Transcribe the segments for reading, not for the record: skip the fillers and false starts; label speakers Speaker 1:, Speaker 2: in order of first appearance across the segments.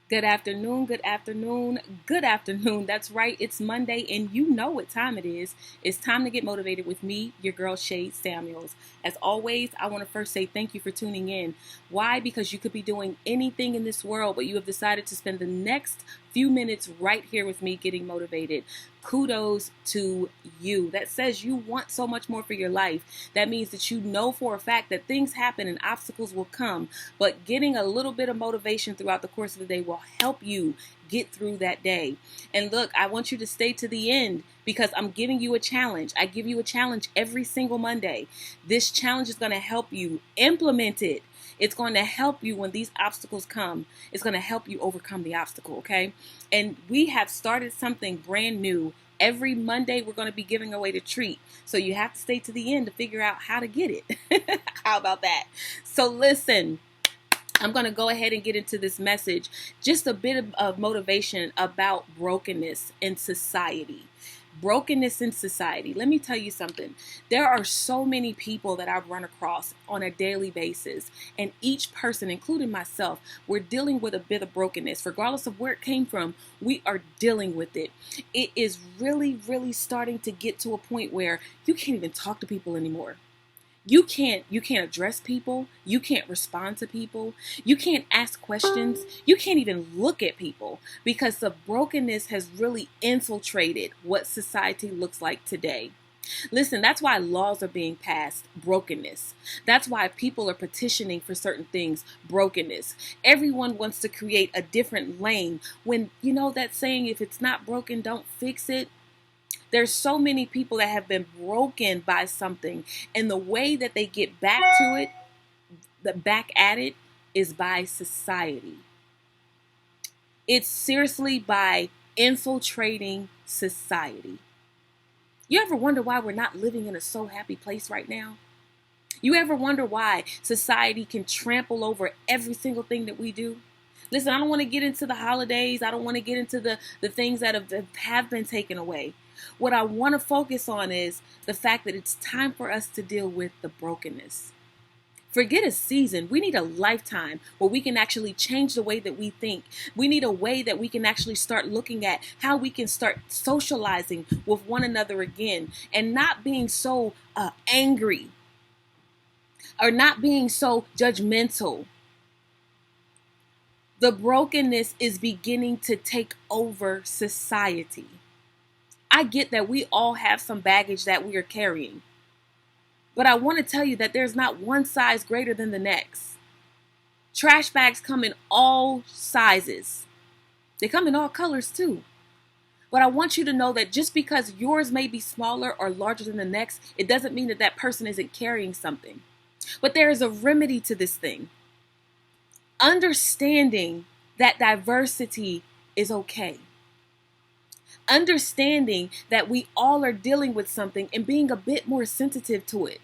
Speaker 1: Good afternoon, good afternoon, good afternoon. That's right, it's Monday, and you know what time it is. It's time to get motivated with me, your girl Shay Samuels. As always, I want to first say thank you for tuning in. Why? Because you could be doing anything in this world, but you have decided to spend the next few minutes right here with me getting motivated. Kudos to you. That says you want so much more for your life. That means that you know for a fact that things happen and obstacles will come, but getting a little bit of motivation throughout the course of the day will help you get through that day. And look, I want you to stay to the end because I'm giving you a challenge. I give you a challenge every single Monday. This challenge is going to help you implement it. It's going to help you when these obstacles come. It's going to help you overcome the obstacle, okay? And we have started something brand new. Every Monday, we're going to be giving away the treat. So you have to stay to the end to figure out how to get it. How about that? So listen, I'm going to go ahead and get into this message. Just a bit of motivation about brokenness in society. Brokenness in society. Let me tell you something. There are so many people that I've run across on a daily basis, and each person, including myself, we're dealing with a bit of brokenness. Regardless of where it came from, we are dealing with it. It is really, really starting to get to a point where you can't even talk to people anymore. You can't address people. You can't respond to people. You can't ask questions. You can't even look at people because the brokenness has really infiltrated what society looks like today. Listen, that's why laws are being passed, brokenness. That's why people are petitioning for certain things, brokenness. Everyone wants to create a different lane when, you know that saying, if it's not broken, don't fix it. There's so many people that have been broken by something, and the way that they get back to it, back at it, is by society. It's seriously by infiltrating society. You ever wonder why we're not living in a so happy place right now? You ever wonder why society can trample over every single thing that we do? Listen, I don't want to get into the holidays. I don't want to get into the things that have been taken away. What I want to focus on is the fact that it's time for us to deal with the brokenness. Forget a season. We need a lifetime where we can actually change the way that we think. We need a way that we can actually start looking at how we can start socializing with one another again and not being so angry or not being so judgmental. The brokenness is beginning to take over society. I get that we all have some baggage that we are carrying. But I want to tell you that there's not one size greater than the next. Trash bags come in all sizes. They come in all colors too. But I want you to know that just because yours may be smaller or larger than the next, it doesn't mean that that person isn't carrying something. But there is a remedy to this thing. Understanding that diversity is okay. Understanding that we all are dealing with something and being a bit more sensitive to it.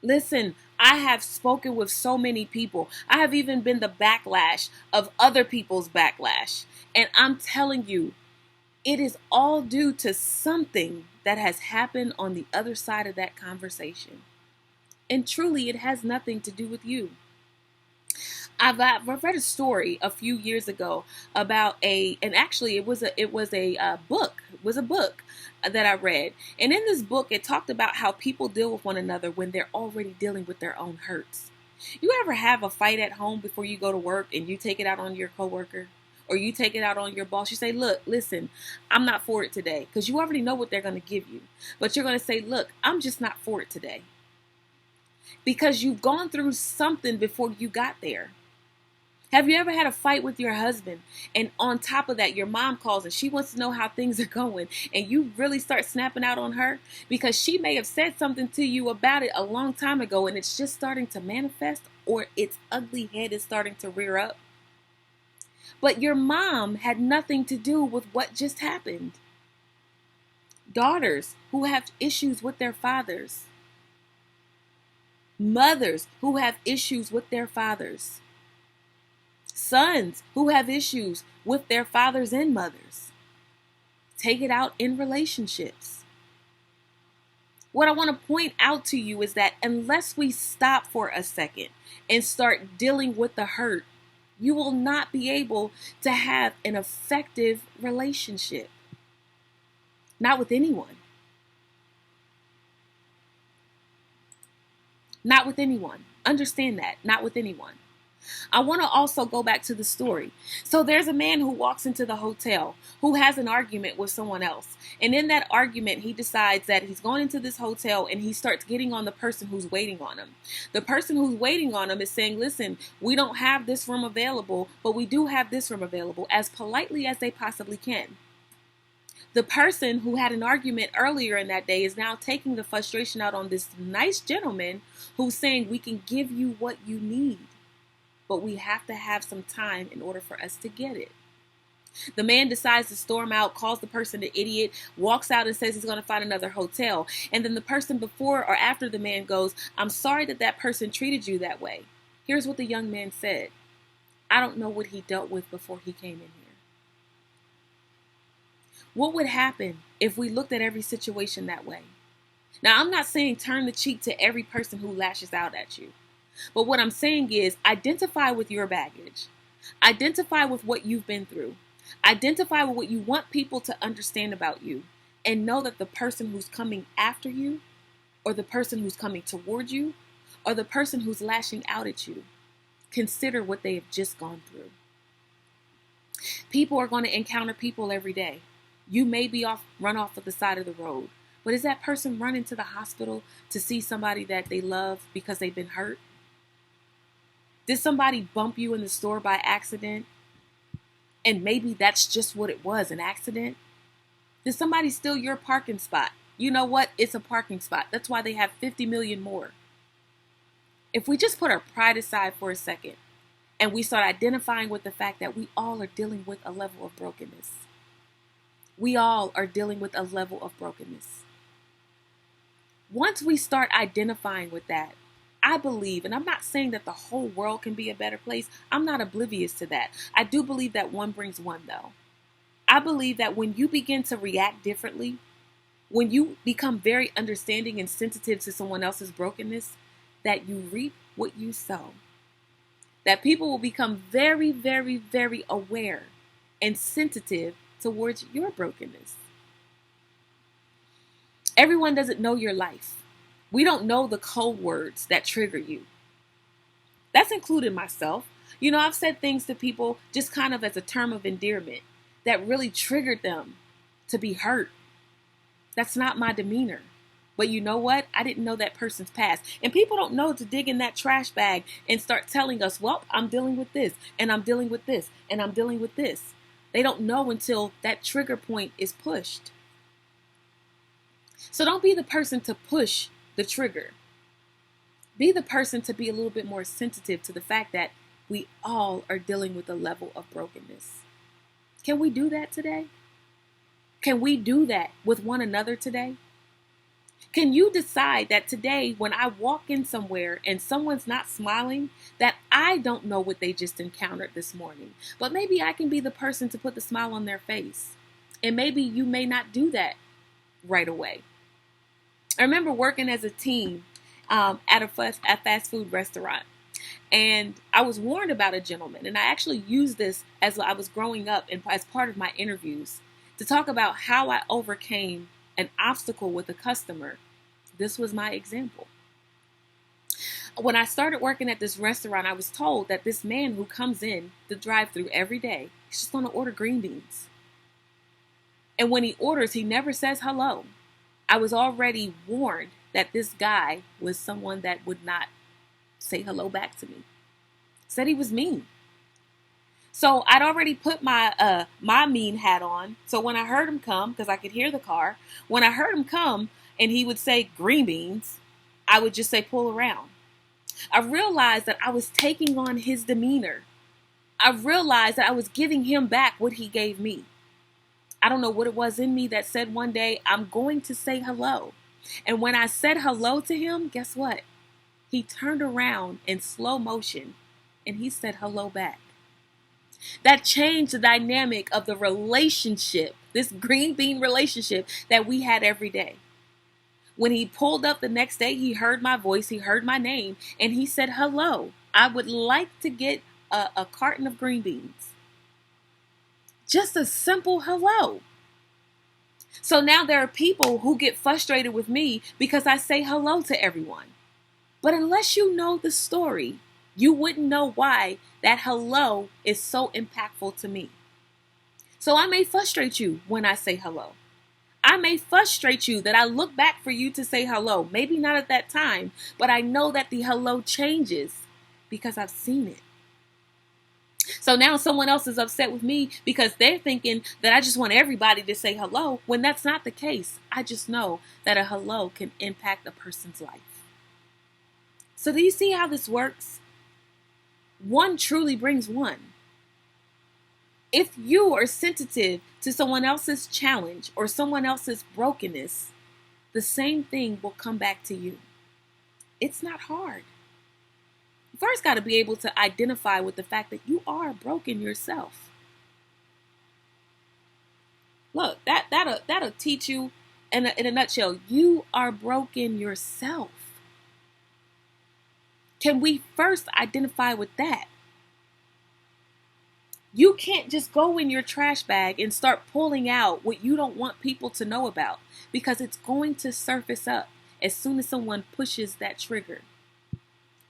Speaker 1: Listen, I have spoken with so many people. I have even been the backlash of other people's backlash. And I'm telling you, it is all due to something that has happened on the other side of that conversation. And truly, it has nothing to do with you. I've read a story a few years ago about and actually it was a book. It was a book that I read, and in this book, it talked about how people deal with one another when they're already dealing with their own hurts. You ever have a fight at home before you go to work, and you take it out on your coworker, or you take it out on your boss? You say, "Look, listen, I'm not for it today," because you already know what they're going to give you, but you're going to say, "Look, I'm just not for it today," because you've gone through something before you got there. Have you ever had a fight with your husband, and on top of that, your mom calls and she wants to know how things are going, and you really start snapping out on her because she may have said something to you about it a long time ago, and it's just starting to manifest, or its ugly head is starting to rear up? But your mom had nothing to do with what just happened. Daughters who have issues with their fathers. Mothers who have issues with their fathers. Sons who have issues with their fathers and mothers. Take it out in relationships. What I want to point out to you is that unless we stop for a second and start dealing with the hurt, You will not be able to have an effective relationship. Not with anyone. Not with anyone. Understand that. Not with anyone. I want to also go back to the story. So there's a man who walks into the hotel who has an argument with someone else. And in that argument, he decides that he's going into this hotel and he starts getting on the person who's waiting on him. The person who's waiting on him is saying, listen, we don't have this room available, but we do have this room available, as politely as they possibly can. The person who had an argument earlier in that day is now taking the frustration out on this nice gentleman who's saying, we can give you what you need, but we have to have some time in order for us to get it. The man decides to storm out, calls the person an idiot, walks out and says he's going to find another hotel. And then the person before or after the man goes, I'm sorry that that person treated you that way. Here's what the young man said. I don't know what he dealt with before he came in here. What would happen if we looked at every situation that way? Now, I'm not saying turn the cheek to every person who lashes out at you. But what I'm saying is identify with your baggage. Identify with what you've been through. Identify with what you want people to understand about you. And know that the person who's coming after you, or the person who's coming toward you, or the person who's lashing out at you, consider what they have just gone through. People are going to encounter people every day. You may be run off of the side of the road. But is that person running to the hospital to see somebody that they love because they've been hurt? Did somebody bump you in the store by accident? And maybe that's just what it was, an accident? Did somebody steal your parking spot? You know what? It's a parking spot. That's why they have 50 million more. If we just put our pride aside for a second and we start identifying with the fact that we all are dealing with a level of brokenness. We all are dealing with a level of brokenness. Once we start identifying with that, I believe, and I'm not saying that the whole world can be a better place. I'm not oblivious to that. I do believe that one brings one, though. I believe that when you begin to react differently, when you become very understanding and sensitive to someone else's brokenness, that you reap what you sow. That people will become very, very, very aware and sensitive towards your brokenness. Everyone doesn't know your life. We don't know the code words that trigger you. That's including myself. You know, I've said things to people just kind of as a term of endearment that really triggered them to be hurt. That's not my demeanor. But you know what? I didn't know that person's past. And people don't know to dig in that trash bag and start telling us, well, I'm dealing with this, and I'm dealing with this, and I'm dealing with this. They don't know until that trigger point is pushed. So don't be the person to push the trigger. Be the person to be a little bit more sensitive to the fact that we all are dealing with a level of brokenness. Can we do that today? Can we do that with one another today? Can you decide that today when I walk in somewhere and someone's not smiling, that I don't know what they just encountered this morning, but maybe I can be the person to put the smile on their face. And maybe you may not do that right away. I remember working as a team at a fast food restaurant. And I was warned about a gentleman. And I actually used this as I was growing up and as part of my interviews to talk about how I overcame an obstacle with a customer. This was my example. When I started working at this restaurant, I was told that this man who comes in the drive-thru every day, he's just going to order green beans. And when he orders, he never says hello. I was already warned that this guy was someone that would not say hello back to me. Said he was mean. So I'd already put my mean hat on. So when I heard him come, because I could hear the car, when I heard him come and he would say green beans, I would just say pull around. I realized that I was taking on his demeanor. I realized that I was giving him back what he gave me. I don't know what it was in me that said one day, I'm going to say hello. And when I said hello to him, guess what? He turned around in slow motion and he said hello back. That changed the dynamic of the relationship, this green bean relationship that we had every day. When he pulled up the next day, he heard my voice, he heard my name, and he said, hello, I would like to get a carton of green beans. Just a simple hello. So now there are people who get frustrated with me because I say hello to everyone. But unless you know the story, you wouldn't know why that hello is so impactful to me. So I may frustrate you when I say hello. I may frustrate you that I look back for you to say hello. Maybe not at that time, but I know that the hello changes because I've seen it. So now someone else is upset with me because they're thinking that I just want everybody to say hello, when that's not the case. I just know that a hello can impact a person's life. So do you see how this works? One truly brings one. If you are sensitive to someone else's challenge or someone else's brokenness, the same thing will come back to you. It's not hard. You first got to be able to identify with the fact that you are broken yourself. Look, that'll teach you in a nutshell. You are broken yourself. Can we first identify with that? You can't just go in your trash bag and start pulling out what you don't want people to know about, because it's going to surface up as soon as someone pushes that trigger.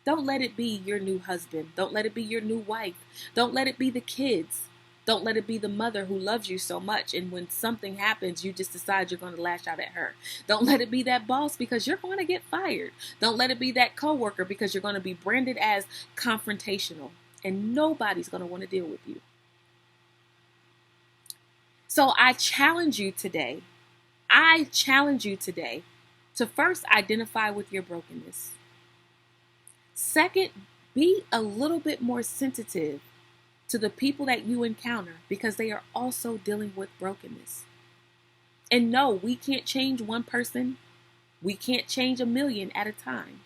Speaker 1: Don't let it be your new husband. Don't let it be your new wife. Don't let it be the kids. Don't let it be the mother who loves you so much, and when something happens, you just decide you're going to lash out at her. Don't let it be that boss, because you're going to get fired. Don't let it be that coworker, because you're going to be branded as confrontational, and nobody's going to want to deal with you. So I challenge you today to first identify with your brokenness. Second, be a little bit more sensitive to the people that you encounter, because they are also dealing with brokenness. And no, we can't change one person. We can't change a million at a time.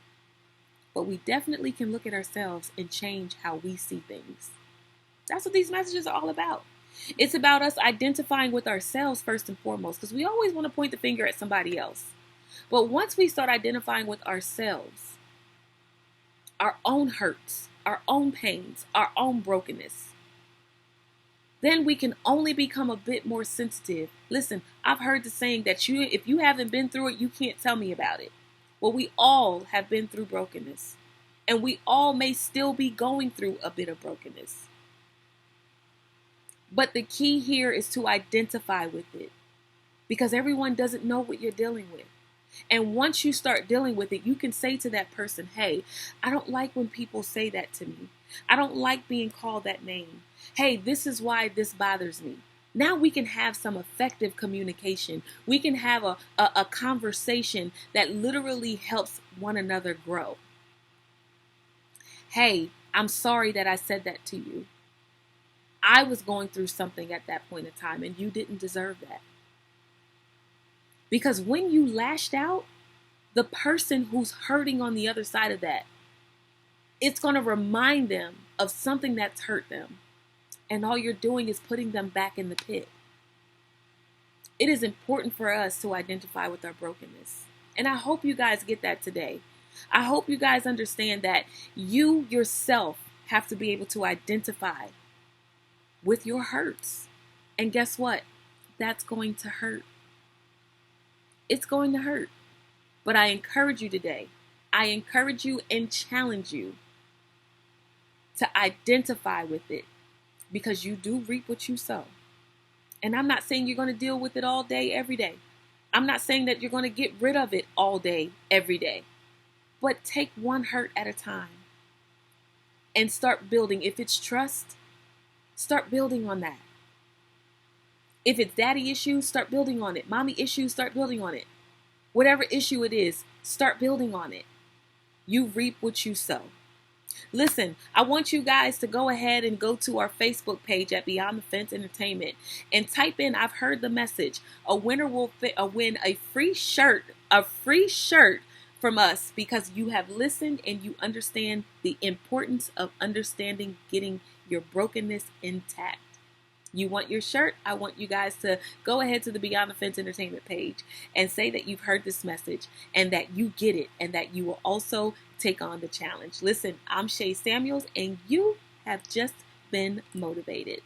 Speaker 1: But we definitely can look at ourselves and change how we see things. That's what these messages are all about. It's about us identifying with ourselves first and foremost, because we always want to point the finger at somebody else. But once we start identifying with ourselves, our own hurts, our own pains, our own brokenness, then we can only become a bit more sensitive. Listen, I've heard the saying that if you haven't been through it, you can't tell me about it. Well, we all have been through brokenness, and we all may still be going through a bit of brokenness. But the key here is to identify with it, because everyone doesn't know what you're dealing with. And once you start dealing with it, you can say to that person, hey, I don't like when people say that to me. I don't like being called that name. Hey, this is why this bothers me. Now we can have some effective communication. We can have a conversation that literally helps one another grow. Hey, I'm sorry that I said that to you. I was going through something at that point in time, and you didn't deserve that. Because when you lashed out, the person who's hurting on the other side of that, it's going to remind them of something that's hurt them. And all you're doing is putting them back in the pit. It is important for us to identify with our brokenness. And I hope you guys get that today. I hope you guys understand that you yourself have to be able to identify with your hurts. And guess what? That's going to hurt. It's going to hurt. But I encourage you today. I encourage you and challenge you to identify with it, because you do reap what you sow. And I'm not saying you're going to deal with it all day, every day. I'm not saying that you're going to get rid of it all day, every day. But take one hurt at a time and start building. If it's trust, start building on that. If it's daddy issues, start building on it. Mommy issues, start building on it. Whatever issue it is, start building on it. You reap what you sow. Listen, I want you guys to go ahead and go to our Facebook page at BeyondDaFence Entertainment and type in, I've heard the message. A winner will win a free shirt from us, because you have listened and you understand the importance of understanding getting your brokenness intact. You want your shirt? I want you guys to go ahead to the BeyondDaFence Entertainment page and say that you've heard this message and that you get it, and that you will also take on the challenge. Listen, I'm Shay Samuels, and you have just been motivated.